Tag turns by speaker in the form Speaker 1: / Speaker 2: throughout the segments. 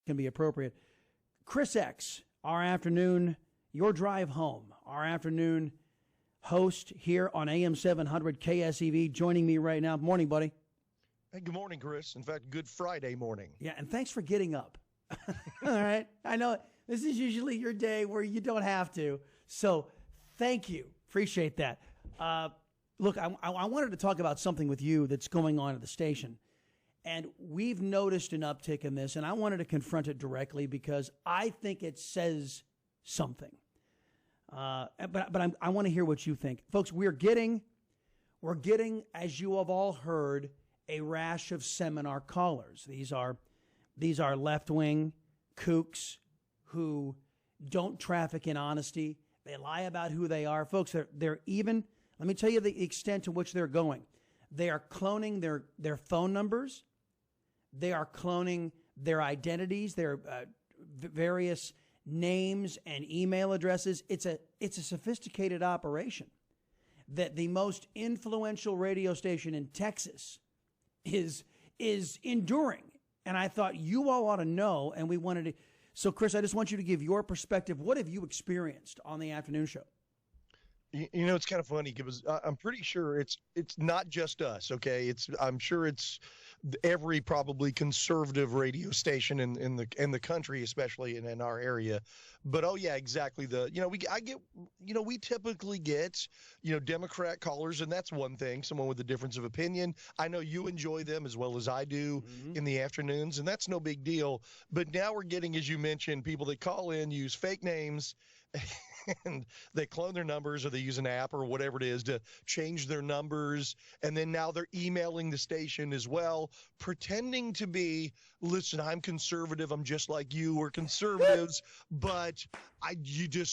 Speaker 1: can be appropriate. Chris X, our afternoon, your drive home, our afternoon host here on AM 700 KSEV, joining me right now. Morning, buddy.
Speaker 2: Hey, good morning, Chris. In fact, good Friday morning.
Speaker 1: Yeah, and thanks for getting up. All right. I know this is usually your day where you don't have to. So thank you. Appreciate that. Look, I wanted to talk about something with you that's going on at the station. And we've noticed an uptick in this, and I wanted to confront it directly because I think it says something. But I want to hear what you think. Folks, we're getting, as you have all heard, a rash of seminar callers. These are left-wing kooks who don't traffic in honesty. They lie about who they are. Folks, they're even, let me tell you the extent to which they're going. They are cloning their phone numbers. They are cloning their identities, their various names and email addresses. It's a sophisticated operation that the most influential radio station in Texas is enduring. And I thought you all ought to know, and we wanted to. So, Chris, I just want you to give your perspective. What have you experienced on the afternoon show?
Speaker 2: You know, it's kind of funny because I'm pretty sure it's not just us. Okay, I'm sure it's every probably conservative radio station in the country, especially in our area. But oh yeah, exactly. We typically get Democrat callers, and that's one thing. Someone with a difference of opinion. I know you enjoy them as well as I do in the afternoons, and that's no big deal. But now we're getting, as you mentioned, people that call in, use fake names, and they clone their numbers, or they use an app or whatever it is to change their numbers. And then now they're emailing the station as well, pretending to be, listen, I'm conservative. I'm just like you. We're conservatives, but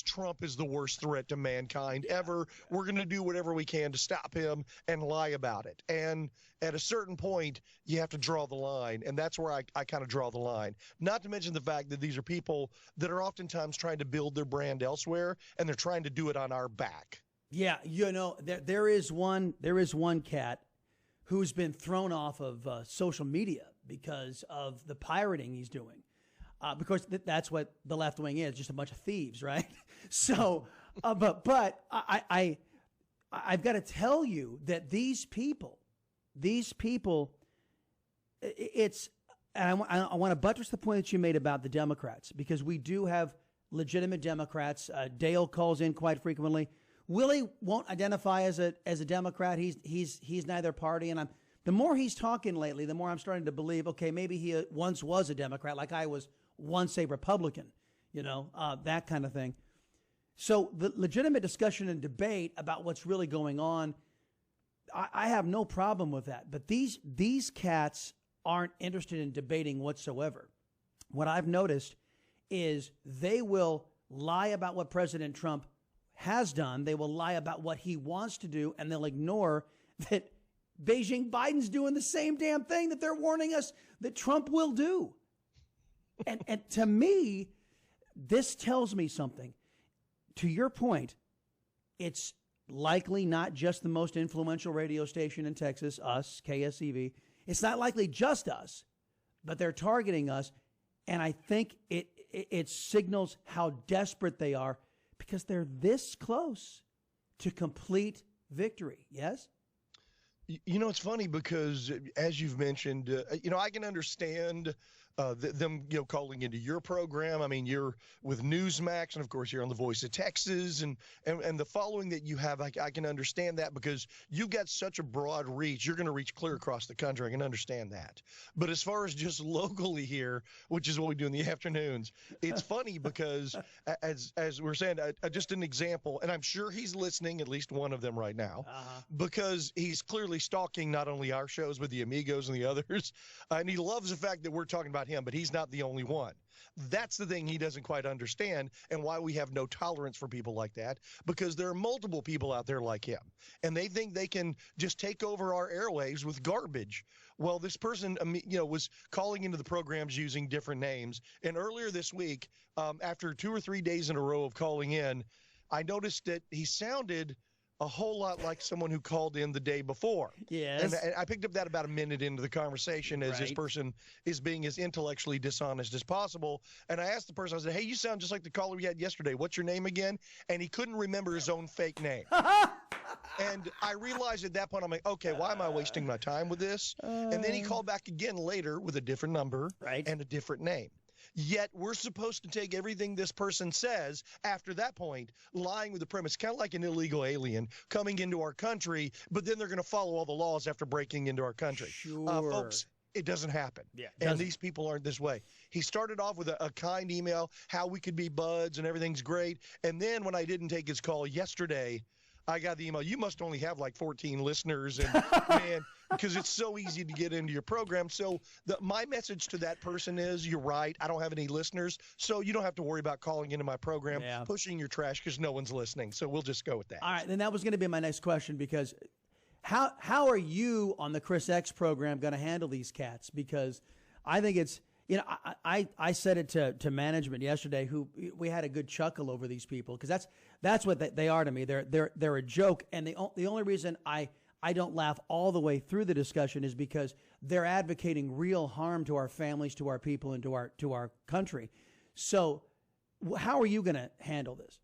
Speaker 2: Trump is the worst threat to mankind ever. We're going to do whatever we can to stop him and lie about it. And at a certain point, you have to draw the line. And that's where I kind of draw the line. Not to mention the fact that these are people that are oftentimes trying to build their brand elsewhere, and they're trying to do it on our back. Yeah,
Speaker 1: there is one cat who's been thrown off of social media because of the pirating he's doing. Because that's what the left wing is, just a bunch of thieves, right? So, but I've got to tell you that these people, and I want to buttress the point that you made about the Democrats, because we do have legitimate Democrats. Dale calls in quite frequently. Willie won't identify as a Democrat. He's neither party. And the more he's talking lately, the more I'm starting to believe, okay, maybe he once was a Democrat, like I was once a Republican, that kind of thing. So the legitimate discussion and debate about what's really going on, I have no problem with that. But these cats aren't interested in debating whatsoever. What I've noticed is they will lie about what President Trump has done. They will lie about what he wants to do, and they'll ignore that Biden's doing the same damn thing that they're warning us that Trump will do. And to me, this tells me something. To your point, it's likely not just the most influential radio station in Texas, us, KSEV. It's not likely just us, but they're targeting us. And I think it signals how desperate they are, because they're this close to complete victory. Yes?
Speaker 2: It's funny because, as you've mentioned, I can understand them, calling into your program. I mean, you're with Newsmax, and of course you're on the Voice of Texas, and the following that you have, I can understand that because you've got such a broad reach. You're going to reach clear across the country. I can understand that. But as far as just locally here, which is what we do in the afternoons, it's funny because, as we're saying, just an example, and I'm sure he's listening, at least one of them right now, because he's clearly stalking not only our shows, but the Amigos and the others. And he loves the fact that we're talking about him, but he's not the only one. That's the thing he doesn't quite understand, and why we have no tolerance for people like that, because there are multiple people out there like him, and they think they can just take over our airwaves with garbage. Well, this person, was calling into the programs using different names, and earlier this week, after 2 or 3 days in a row of calling in, I noticed that he sounded a whole lot like someone who called in the day before.
Speaker 1: Yes.
Speaker 2: And I picked up that about a minute into the conversation as this person is being as intellectually dishonest as possible. And I asked the person, I said, hey, you sound just like the caller we had yesterday. What's your name again? And he couldn't remember his own fake name. And I realized at that point, I'm like, okay, why am I wasting my time with this? And then he called back again later with a different number and a different name. Yet we're supposed to take everything this person says after that point, lying with the premise, kind of like an illegal alien coming into our country, but then they're going to follow all the laws after breaking into our country.
Speaker 1: Sure.
Speaker 2: Folks, it doesn't happen.
Speaker 1: Yeah,
Speaker 2: and these people aren't this way. He started off with a kind email, how we could be buds and everything's great. And then when I didn't take his call yesterday, I got the email, you must only have like 14 listeners, and man, because it's so easy to get into your program. So my message to that person is, you're right, I don't have any listeners, so you don't have to worry about calling into my program, pushing your trash because no one's listening. So we'll just go with that.
Speaker 1: All right, then that was going to be my next question, because how are you on the Chris X program going to handle these cats? Because I think it's, you know, I said it to management yesterday, who we had a good chuckle over these people, because that's what they are to me. They're a joke, and the only reason I don't laugh all the way through the discussion is because they're advocating real harm to our families, to our people, and to our country. So how are you going to handle this?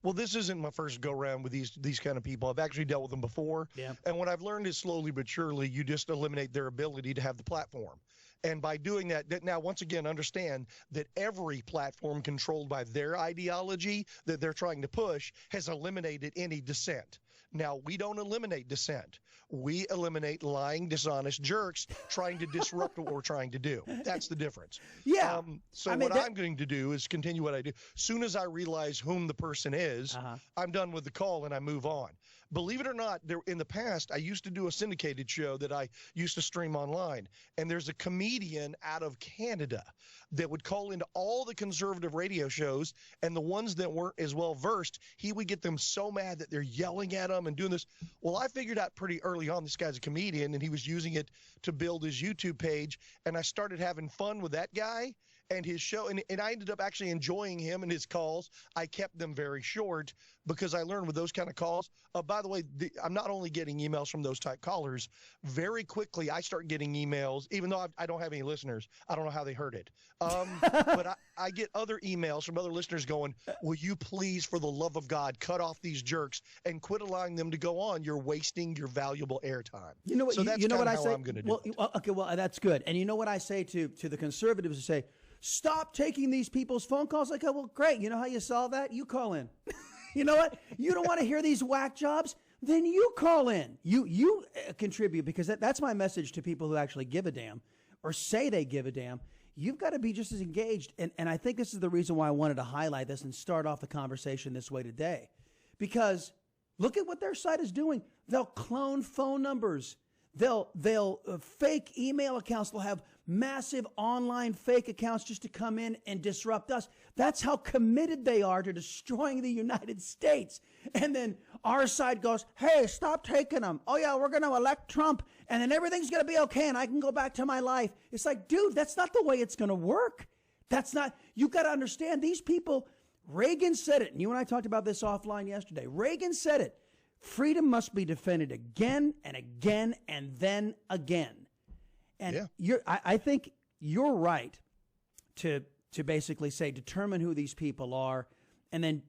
Speaker 2: Well, this isn't my first go-around with these kind of people. I've actually dealt with them before.
Speaker 1: Yeah.
Speaker 2: And what I've learned is slowly but surely, you just eliminate their ability to have the platform. And by doing that, now, once again, understand that every platform controlled by their ideology that they're trying to push has eliminated any dissent. Now, we don't eliminate dissent. We eliminate lying, dishonest jerks trying to disrupt what we're trying to do. That's the difference.
Speaker 1: Yeah.
Speaker 2: So what I'm going to do is continue what I do. Soon as I realize whom the person is, I'm done with the call and I move on. Believe it or not, in the past, I used to do a syndicated show that I used to stream online. And there's a comedian out of Canada that would call into all the conservative radio shows, and the ones that weren't as well versed, he would get them so mad that they're yelling at him and doing this. Well, I figured out pretty early on this guy's a comedian, and he was using it to build his YouTube page, and I started having fun with that guy and his show, and I ended up actually enjoying him and his calls. I kept them very short because I learned with those kind of calls. By the way, I'm not only getting emails from those type callers. Very quickly, I start getting emails, even though I don't have any listeners. I don't know how they heard it. But I get other emails from other listeners going, will you please, for the love of God, cut off these jerks and quit allowing them to go on? You're wasting your valuable airtime.
Speaker 1: You know what?
Speaker 2: So that's
Speaker 1: you know what I say?
Speaker 2: I'm going to do it.
Speaker 1: Okay, well, that's good. And you know what I say to the conservatives? I say, stop taking these people's phone calls. Like, oh, well, great. You know how you solve that? You call in. You know what? You don't want to hear these whack jobs? Then you call in. You contribute, because that's my message to people who actually give a damn or say they give a damn. You've got to be just as engaged. And I think this is the reason why I wanted to highlight this and start off the conversation this way today. Because look at what their site is doing. They'll clone phone numbers. They'll fake email accounts. They'll have massive online fake accounts just to come in and disrupt us. That's how committed they are to destroying the United States. And then our side goes, hey, stop taking them. Oh, yeah, we're going to elect Trump, and then everything's going to be okay, and I can go back to my life. It's like, dude, that's not the way it's going to work. That's not, you got to understand, these people, Reagan said it, and you and I talked about this offline yesterday. Reagan said it. Freedom must be defended again and again and then again. And I think you're right to basically say, determine who these people are. And then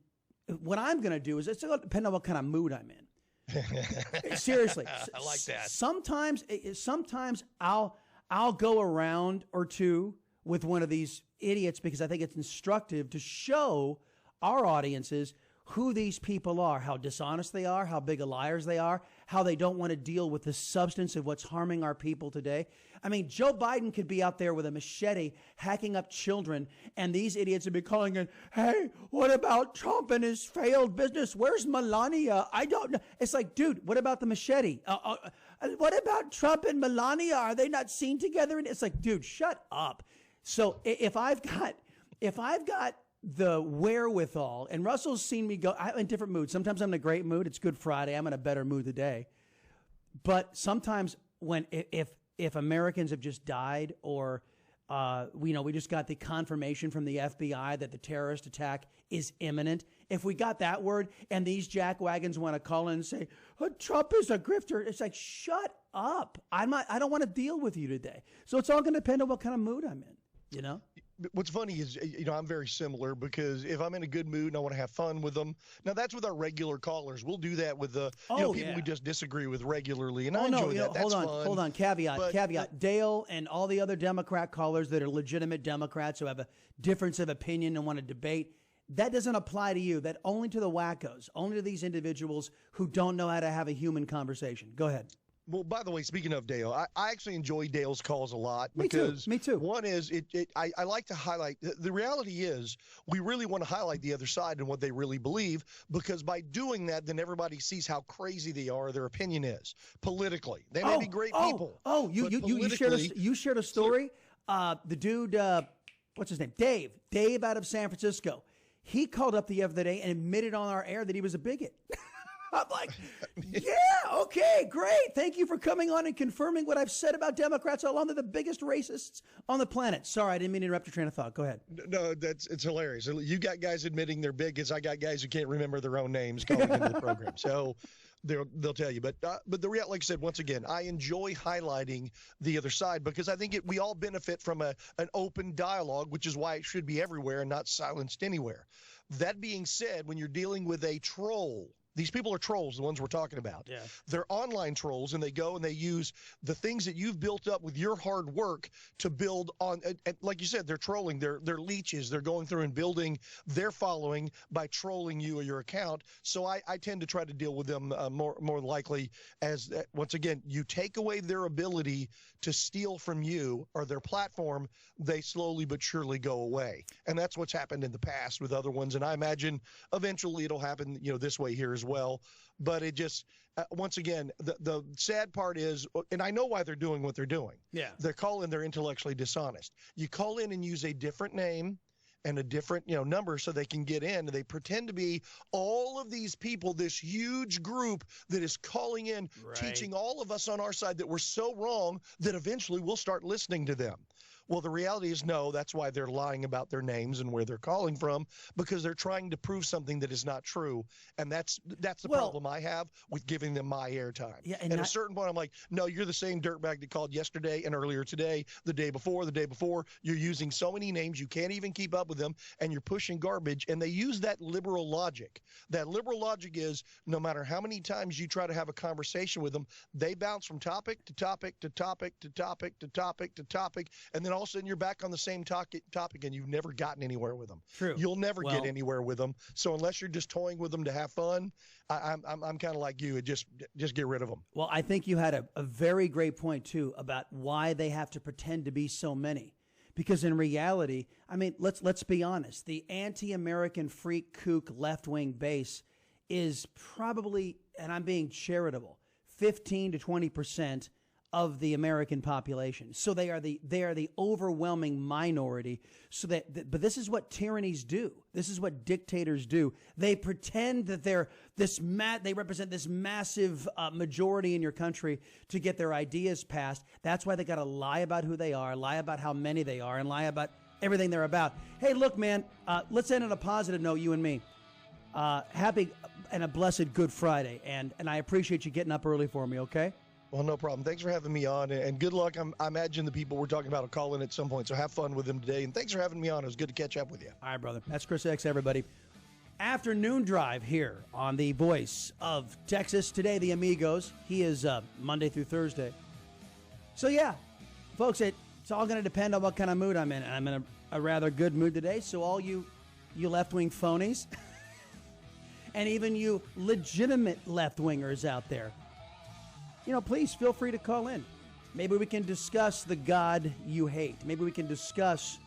Speaker 1: what I'm going to do is, it's going to depend on what kind of mood I'm in. Seriously.
Speaker 2: I like that.
Speaker 1: Sometimes I'll go around or two with one of these idiots, because I think it's instructive to show our audiences who these people are, how dishonest they are, how big of liars they are, how they don't want to deal with the substance of what's harming our people today. I mean, Joe Biden could be out there with a machete hacking up children, and these idiots would be calling in, hey, what about Trump and his failed business? Where's Melania? I don't know. It's like, dude, what about the machete? What about Trump and Melania? Are they not seen together? And it's like, dude, shut up. So if I've got the wherewithal, and Russell's seen me go, I'm in different moods. Sometimes I'm in a great mood. It's Good Friday. I'm in a better mood today. But sometimes if Americans have just died, or We just got the confirmation from the FBI that the terrorist attack is imminent. If we got that word and these jackwagons want to call in and say, oh, Trump is a grifter, it's like, shut up. I don't want to deal with you today. So it's all going to depend on what kind of mood I'm in, you know?
Speaker 2: What's funny is, I'm very similar because if I'm in a good mood and I want to have fun with them, now that's with our regular callers. We'll do that with the people we just disagree with regularly, and I enjoy that. That's fun.
Speaker 1: Hold on. Caveat. Dale and all the other Democrat callers that are legitimate Democrats who have a difference of opinion and want to debate, that doesn't apply to you. That only to the wackos, only to these individuals who don't know how to have a human conversation. Go ahead.
Speaker 2: Well, by the way, speaking of Dale, I actually enjoy Dale's calls a lot
Speaker 1: because me too.
Speaker 2: One is I like to highlight the reality is we really want to highlight the other side and what they really believe, because by doing that, then everybody sees how crazy they are. Their opinion is politically. They may be great people.
Speaker 1: You shared a story. The dude, what's his name? Dave out of San Francisco. He called up the other day and admitted on our air that he was a bigot. I'm like, yeah, okay, great. Thank you for coming on and confirming what I've said about Democrats all along. They're the biggest racists on the planet. Sorry, I didn't mean to interrupt your train of thought. Go ahead.
Speaker 2: No, it's hilarious. You got guys admitting they're bigots. I got guys who can't remember their own names calling into the program. So they'll tell you. But the reality, like I said, once again, I enjoy highlighting the other side because I think we all benefit from an open dialogue, which is why it should be everywhere and not silenced anywhere. That being said, when you're dealing with a troll, these people are trolls, the ones we're talking about.
Speaker 1: Yeah.
Speaker 2: They're online trolls, and they go and they use the things that you've built up with your hard work to build on. And like you said, they're trolling. They're leeches. They're going through and building their following by trolling you or your account. So I tend to try to deal with them more likely as, once again, you take away their ability to steal from you or their platform, they slowly but surely go away. And that's what's happened in the past with other ones. And I imagine eventually it'll happen, this way here as well. But it just, once again, the sad part is, and I know why they're doing what they're doing.
Speaker 1: Yeah.
Speaker 2: They're intellectually dishonest. You call in and use a different name and a different, number so they can get in, and they pretend to be all of these people, this huge group that is calling in, teaching all of us on our side that we're so wrong that eventually we'll start listening to them. Well, the reality is no, that's why they're lying about their names and where they're calling from, because they're trying to prove something that is not true. And that's the problem I have with giving them my airtime.
Speaker 1: Yeah,
Speaker 2: and at a certain point, I'm like, no, you're the same dirtbag that called yesterday and earlier today, the day before. You're using so many names, you can't even keep up with them, and you're pushing garbage. And they use that liberal logic. That liberal logic is no matter how many times you try to have a conversation with them, they bounce from topic to topic to topic to topic to topic to topic, and then all of a sudden you're back on the same topic and you've never gotten anywhere with them.
Speaker 1: True.
Speaker 2: You'll never get anywhere with them. So unless you're just toying with them to have fun, I'm kind of like you. Just get rid of them.
Speaker 1: Well, I think you had a very great point too about why they have to pretend to be so many. Because in reality, I mean, let's be honest. The anti-American freak kook left-wing base is probably, and I'm being charitable, 15 to 20% of the American population. So they are the overwhelming minority. So but this is what tyrannies do. This is what dictators do. They pretend that they represent this massive majority in your country to get their ideas passed. That's why they got to lie about who they are, lie about how many they are, and lie about everything they're about. Hey, look, man, let's end on a positive note, you and me. Happy and a blessed Good Friday, and I appreciate you getting up early for me, okay?
Speaker 2: Well, no problem. Thanks for having me on, and good luck. I imagine the people we're talking about will call in at some point, so have fun with them today, and thanks for having me on. It was good to catch up with you.
Speaker 1: All right, brother. That's Chris X, everybody. Afternoon drive here on the Voice of Texas. Today, the Amigos. He is Monday through Thursday. So, yeah, folks, it's all going to depend on what kind of mood I'm in, and I'm in a rather good mood today, so all you left-wing phonies and even you legitimate left-wingers out there, please feel free to call in. Maybe we can discuss the God you hate. Maybe we can discuss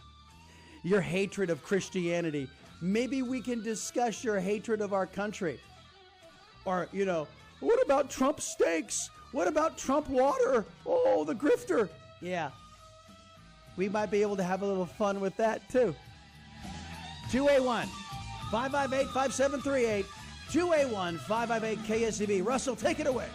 Speaker 1: your hatred of Christianity. Maybe we can discuss your hatred of our country. Or, what about Trump steaks? What about Trump water? Oh, the grifter. Yeah. We might be able to have a little fun with that, too. 281-558-5738. 281-558-KSCB. Russell, take it away.